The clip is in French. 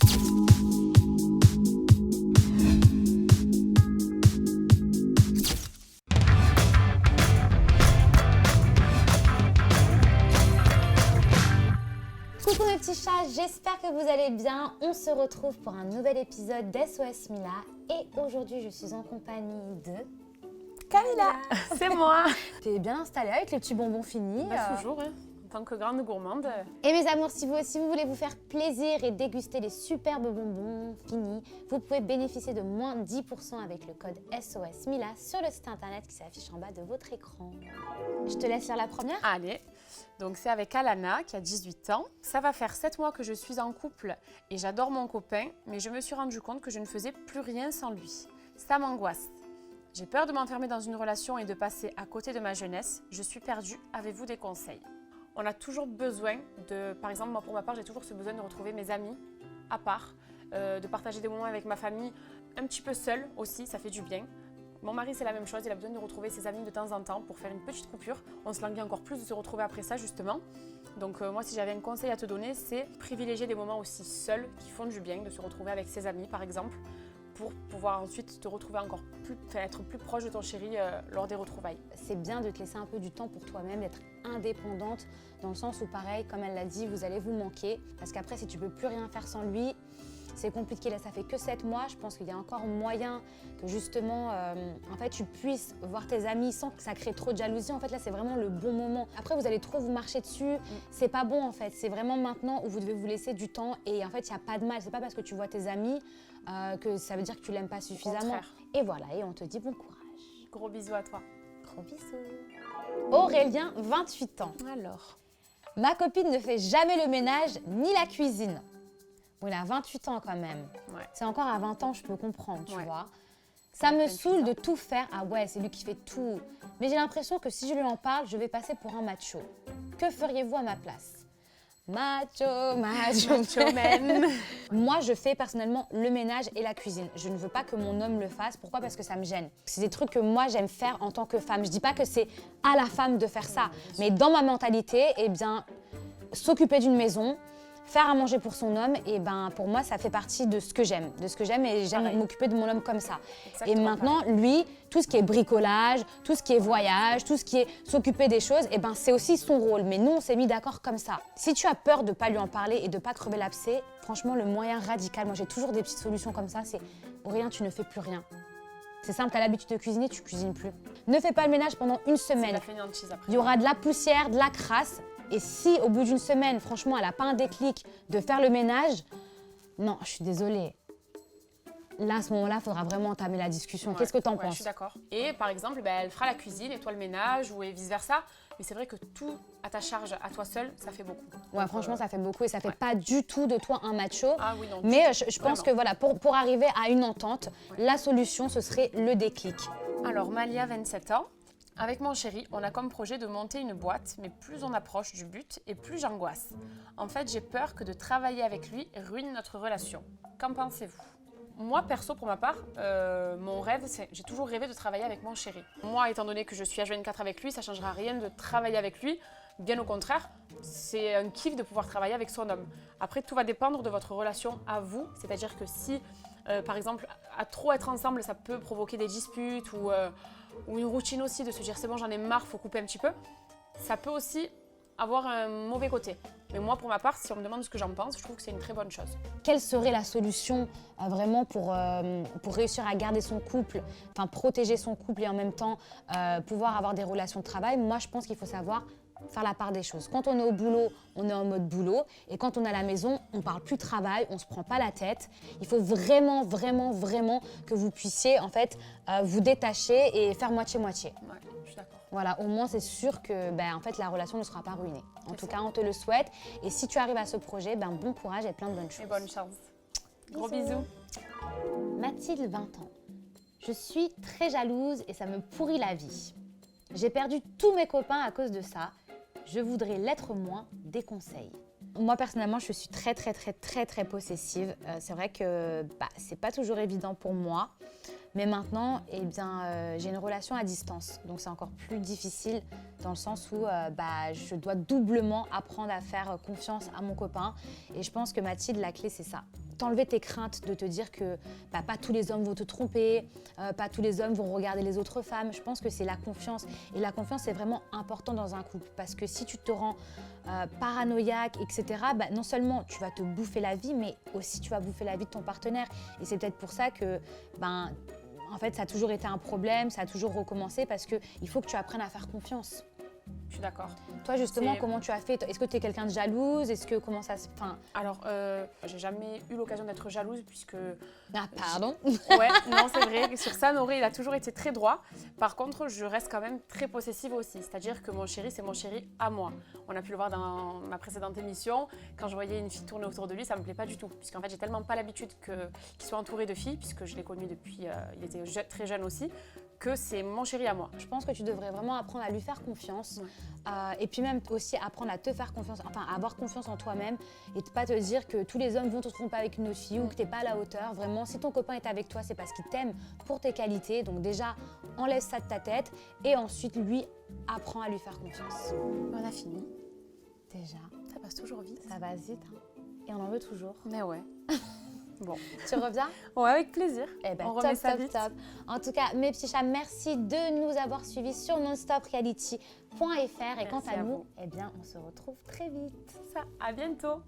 Coucou mes petits chats, j'espère que vous allez bien. On se retrouve pour un nouvel épisode d'SOS Mila et aujourd'hui je suis en compagnie de Camilla, c'est moi. T'es bien installée avec les petits bonbons finis. Toujours, hein, en tant que grande gourmande. Et mes amours, si vous aussi vous voulez vous faire plaisir et déguster les superbes bonbons finis, vous pouvez bénéficier de moins 10% avec le code SOS Mila sur le site internet qui s'affiche en bas de votre écran. Je te laisse faire la première. Allez, donc c'est avec Alana qui a 18 ans. Ça va faire 7 mois que je suis en couple et j'adore mon copain, mais je me suis rendu compte que je ne faisais plus rien sans lui. Ça m'angoisse. J'ai peur de m'enfermer dans une relation et de passer à côté de ma jeunesse. Je suis perdue. Avez-vous des conseils? On a toujours besoin de, par exemple, moi pour ma part, j'ai toujours ce besoin de retrouver mes amis à part, de partager des moments avec ma famille, un petit peu seule aussi, ça fait du bien. Mon mari, c'est la même chose, il a besoin de retrouver ses amis de temps en temps pour faire une petite coupure. On se languit encore plus de se retrouver après ça, justement. Donc moi, si j'avais un conseil à te donner, c'est privilégier des moments aussi seuls qui font du bien, de se retrouver avec ses amis, par exemple, pour pouvoir ensuite te retrouver encore plus, être plus proche de ton chéri lors des retrouvailles. C'est bien de te laisser un peu du temps pour toi-même, d'être indépendante, dans le sens où, pareil, comme elle l'a dit, vous allez vous manquer. Parce qu'après, si tu ne peux plus rien faire sans lui, c'est compliqué. Là, ça fait que 7 mois. Je pense qu'il y a encore moyen que justement, en fait, tu puisses voir tes amis sans que ça crée trop de jalousie. En fait, là, c'est vraiment le bon moment. Après, vous allez trop vous marcher dessus. C'est pas bon, en fait. C'est vraiment maintenant où vous devez vous laisser du temps. Et en fait, il n'y a pas de mal. C'est pas parce que tu vois tes amis que ça veut dire que tu l'aimes pas suffisamment. Et voilà, et on te dit bon courage. Gros bisous à toi. Gros bisous. Aurélien, 28 ans. Alors, Ma copine ne fait jamais le ménage ni la cuisine. Bon, il a 28 ans quand même. Ouais. C'est encore à 20 ans, je peux comprendre, tu Ouais. vois. Ça me 28 saoule ans. de tout faire. Ah ouais, c'est lui qui fait tout. Mais j'ai l'impression que si je lui en parle, je vais passer pour un macho. Que feriez-vous à ma place? Macho, macho, Macho man. Moi, je fais personnellement le ménage et la cuisine. Je ne veux pas que mon homme le fasse. Pourquoi? Parce que ça me gêne. C'est des trucs que moi, j'aime faire en tant que femme. Je dis pas que c'est à la femme de faire ça. Mais dans ma mentalité, eh bien, s'occuper d'une maison, faire à manger pour son homme, et ben pour moi, ça fait partie de ce que j'aime. Et j'aime Pareil. m'occuper de mon homme comme ça. Exactement Et maintenant, lui, tout ce qui est bricolage, tout ce qui est voyage, tout ce qui est s'occuper des choses, et ben c'est aussi son rôle. Mais nous, on s'est mis d'accord comme ça. Si tu as peur de ne pas lui en parler et de ne pas crever l'abcès, franchement, le moyen radical, moi j'ai toujours des petites solutions comme ça, c'est Aurélien, tu ne fais plus rien. C'est simple, tu as l'habitude de cuisiner, tu cuisines plus. Ne fais pas le ménage pendant une C'est semaine. la fainéantise après. Il y aura de la poussière, de la crasse. Et si au bout d'une semaine, franchement, elle n'a pas un déclic de faire le ménage, non, je suis désolée. Là, à ce moment-là, il faudra vraiment entamer la discussion. Qu'est-ce que tu en Je penses? suis d'accord. Et par exemple, elle fera la cuisine et toi le ménage ou vice-versa. Mais c'est vrai que tout à ta charge, à toi seule, ça fait beaucoup. Ouais, Donc, franchement, ça fait beaucoup et ça fait ouais. pas du tout de toi un macho. Ah oui, non. Mais je pense Vraiment. que voilà, pour arriver à une entente, la solution, ce serait le déclic. Alors, Malia, 27 ans. Avec mon chéri, on a comme projet de monter une boîte, mais plus on approche du but et plus j'angoisse. En fait, j'ai peur que de travailler avec lui ruine notre relation. Qu'en pensez-vous? Moi, perso, pour ma part, mon rêve, j'ai toujours rêvé de travailler avec mon chéri. Moi, étant donné que je suis H24 avec lui, ça ne changera rien de travailler avec lui. Bien au contraire, c'est un kiff de pouvoir travailler avec son homme. Après, tout va dépendre de votre relation à vous. C'est-à-dire que si, par exemple, à trop être ensemble, ça peut provoquer des disputes ou une routine aussi, de se dire c'est bon, j'en ai marre, faut couper un petit peu. Ça peut aussi avoir un mauvais côté. Mais moi, pour ma part, si on me demande ce que j'en pense, je trouve que c'est une très bonne chose. Quelle serait la solution vraiment pour réussir à garder son couple, enfin protéger son couple et en même temps pouvoir avoir des relations de travail? Moi, je pense qu'il faut savoir faire la part des choses. Quand on est au boulot, on est en mode boulot. Et quand on est à la maison, on ne parle plus travail, on ne se prend pas la tête. Il faut vraiment, vraiment, vraiment que vous puissiez en fait vous détacher et faire moitié-moitié. Ouais, je suis d'accord. Voilà, au moins c'est sûr que en fait, la relation ne sera pas ruinée. En tout cas, on te le souhaite. Et si tu arrives à ce projet, bon courage et plein de bonnes choses. Et bonne chance. Gros bisous. Mathilde, 20 ans. Je suis très jalouse et ça me pourrit la vie. J'ai perdu tous mes copains à cause de ça. Je voudrais l'être moins, des conseils. Moi personnellement, je suis très possessive. C'est vrai que c'est pas toujours évident pour moi. Mais maintenant, eh bien, j'ai une relation à distance. Donc c'est encore plus difficile dans le sens où je dois doublement apprendre à faire confiance à mon copain. Et je pense que Mathilde, la clé, c'est ça. T'enlever tes craintes de te dire que pas tous les hommes vont te tromper, pas tous les hommes vont regarder les autres femmes. Je pense que c'est la confiance. Et la confiance, c'est vraiment important dans un couple. Parce que si tu te rends paranoïaque, etc., non seulement tu vas te bouffer la vie, mais aussi tu vas bouffer la vie de ton partenaire. Et c'est peut-être pour ça que, en fait, ça a toujours été un problème, ça a toujours recommencé parce qu'il faut que tu apprennes à faire confiance. Je suis d'accord. Toi, justement, comment tu as fait? Est-ce que tu es quelqu'un de jalouse? Est-ce que comment ça se... Alors, j'ai jamais eu l'occasion d'être jalouse puisque... Ah, pardon. Ouais, non, c'est vrai. Sur ça, Noré, il a toujours été très droit. Par contre, je reste quand même très possessive aussi. C'est-à-dire que mon chéri, c'est mon chéri à moi. On a pu le voir dans ma précédente émission. Quand je voyais une fille tourner autour de lui, ça me plaît pas du tout. Puisqu'en fait, j'ai tellement pas l'habitude qu'il soit entouré de filles, puisque je l'ai connu depuis... il était très jeune aussi, que c'est mon chéri à moi. Je pense que tu devrais vraiment apprendre à lui faire confiance. Et puis même aussi apprendre à te faire confiance, enfin à avoir confiance en toi-même et de pas te dire que tous les hommes vont te tromper avec une autre fille ou que t'es pas à la hauteur. Vraiment, si ton copain est avec toi, c'est parce qu'il t'aime pour tes qualités. Donc déjà, enlève ça de ta tête et ensuite, lui, apprends à lui faire confiance. On a fini. Déjà. Ça passe toujours vite. Ça va vite. Et on en veut toujours. Mais ouais. Bon. Tu reviens? Ouais, avec plaisir. Eh ben, on remet ça top, vite. top. En tout cas, mes petits chats, merci de nous avoir suivis sur nonstopreality.fr. Et quant à nous, eh bien, on se retrouve très vite. Ça, à bientôt.